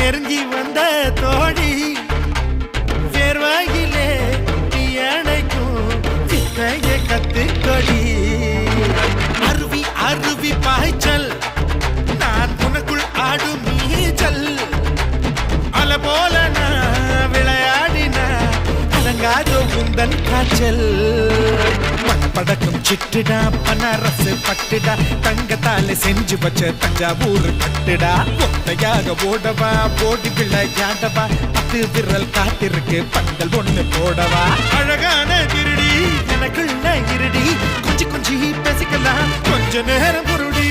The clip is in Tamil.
நெருங்கி வந்த தோழி வேர்வாயிலே அணைக்கும் சித்தைய கத்துக்கொடி அருவி அருவி பாய்ச்சல் நான் உனக்குள் ஆடும் நீச்சல் அல போல நான் விளையாடினா அலங்காதோ உந்தன் காய்ச்சல் படக்கும் சிட்டுடா பனரசு பட்டுடா தங்கத்தால செஞ்சு வச்ச தஞ்சாவூர் கட்டுடா ஒத்தையாக ஓடவா போடி விளையாடவா 10 விரல் காத்திருக்கு பந்தல் ஒண்ணு போடவா அழகான திருடி எனக்குள்ள இருடி கொஞ்சி கொஞ்சி பேசிக்கலாம் கொஞ்ச நேரம் பொருடி